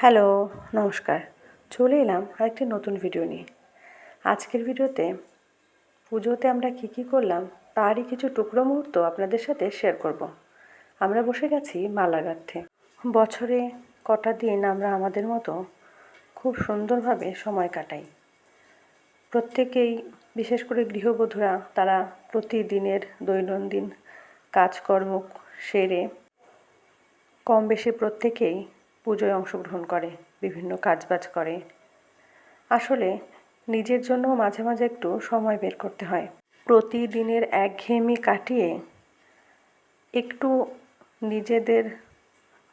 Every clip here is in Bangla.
হ্যালো, নমস্কার। চলে এলাম আরেকটি নতুন ভিডিও নিয়ে। আজকের ভিডিওতে পুজোতে আমরা কী করলাম তারই কিছু টুকরো মুহূর্ত আপনাদের সাথে শেয়ার করব। আমরা বসে গেছি মালা গাঁথতে। বছরে কটা দিন আমরা আমাদের মতো খুব সুন্দরভাবে সময় কাটাই। প্রত্যেকেই, বিশেষ করে গৃহবধূরা, তারা প্রতিদিনের দৈনন্দিন কাজকর্ম সেরে কম বেশি প্রত্যেকেই পুজোয় অংশগ্রহণ করে, বিভিন্ন কাজবাজ করে। আসলে নিজের জন্য মাঝে মাঝে একটু সময় বের করতে হয়। প্রতিদিনের একঘেয়েমি কাটিয়ে একটু নিজেদের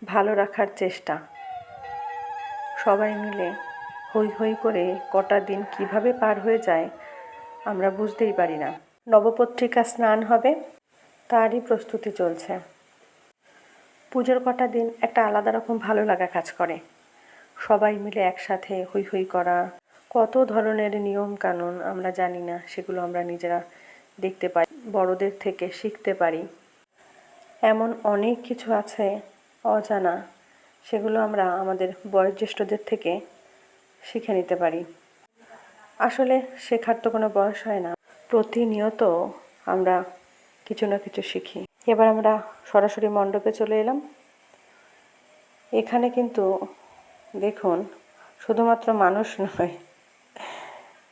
ভালো রাখার চেষ্টা। সবাই মিলে হৈ হৈ করে কটা দিন কিভাবে পার হয়ে যায় আমরা বুঝতেই পারি না। নবপত্রিকা স্নান হবে, তারই প্রস্তুতি চলছে। পুজোর কটা দিন একটা আলাদা রকম ভালো লাগা কাজ করে। সবাই মিলে একসাথে হৈ হৈ করা, কত ধরনের নিয়ম কানুন আমরা জানি না, সেগুলো আমরা নিজেরা দেখতে পাই, বড়দের থেকে শিখতে পারি। এমন অনেক কিছু আছে অজানা, সেগুলো আমরা আমাদের বয়োজ্যেষ্ঠদের থেকে শিখে নিতে পারি। আসলে শেখার তো কোনো বয়স হয় না, প্রতিনিয়ত আমরা কিছু না কিছু শিখি। এবার আমরা সরাসরি মণ্ডপে চলে এলাম। এখানে কিন্তু দেখুন, শুধুমাত্র মানুষ নয়,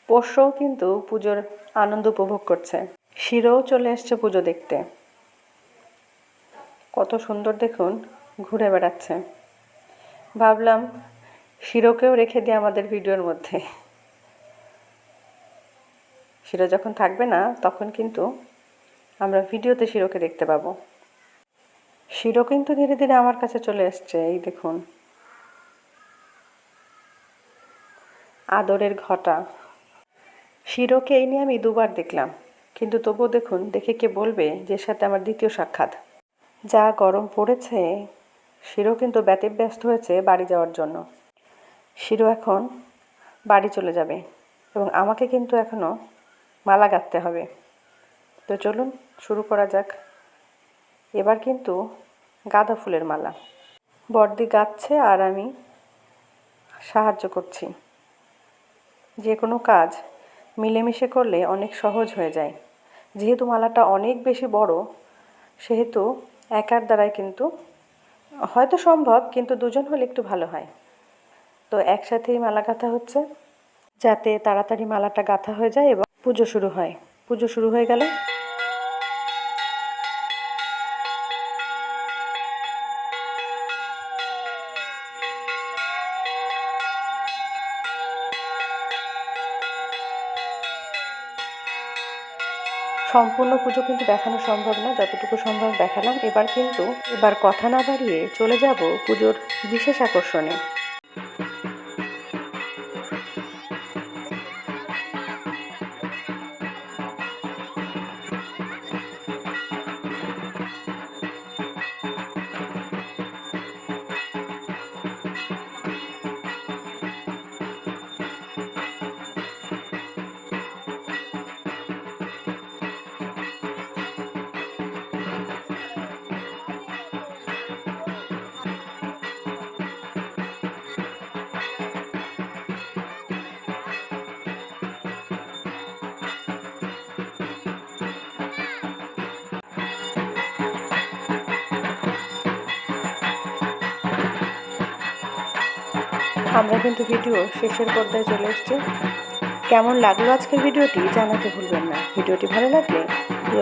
পোষ্যও কিন্তু পুজোর আনন্দ উপভোগ করছে। শিরও চলে এসছে পুজো দেখতে। কত সুন্দর দেখুন, ঘুরে বেড়াচ্ছে। ভাবলাম শিরোকেও রেখে দিই আমাদের ভিডিওর মধ্যে। শিরো যখন থাকবে না তখন কিন্তু আমরা ভিডিওতে শিরোকে দেখতে পাবো। শিরো কিন্তু ধীরে ধীরে আমার কাছে চলে এসছে। এই দেখুন, আদরের ঘটা। শিরোকে এই নিয়ে আমি দুবার দেখলাম, কিন্তু তবুও দেখুন, দেখে কে বলবে যে সাথে আমার দ্বিতীয় সাক্ষাৎ। যা গরম পড়েছে, শিরো কিন্তু ব্যতিব্যস্ত হয়েছে বাড়ি যাওয়ার জন্য। শিরো এখন বাড়ি চলে যাবে এবং আমাকে কিন্তু এখনও মালা গাঁথতে হবে। তো চলুন শুরু করা যাক। এবার কিন্তু গাঁদা ফুলের মালা বড়দি গাঁথছে আর আমি সাহায্য করছি। যে কোনো কাজ মিলেমিশে করলে অনেক সহজ হয়ে যায়। যেহেতু মালাটা অনেক বেশি বড়, সেহেতু একার দ্বারাই কিন্তু হয়তো সম্ভব, কিন্তু দুজন হলে একটু ভালো হয়। তো একসাথেই মালা গাঁথা হচ্ছে, যাতে তাড়াতাড়ি মালাটা গাঁথা হয়ে যায় এবং পুজো শুরু হয়। পুজো শুরু হয়ে গেল। সম্পূর্ণ পুজো কিন্তু দেখানো সম্ভব না, যতটুকু সম্ভব দেখালাম। এবার কথা না বাড়িয়ে চলে যাব পুজোর বিশেষ আকর্ষণে। আমরা কিন্তু ভিডিও শেষের পর্যায়ে চলে এসেছি। কেমন লাগলো আজকের ভিডিওটি জানাতে ভুলবেন না। ভিডিওটি ভালো লাগলে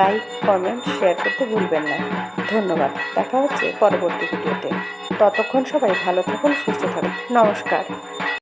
লাইক, কমেন্ট, শেয়ার করতে ভুলবেন না। ধন্যবাদ। দেখা হচ্ছে পরবর্তী ভিডিওতে। ততক্ষণ সবাই ভালো থাকুন, সুস্থ থাকুন। নমস্কার।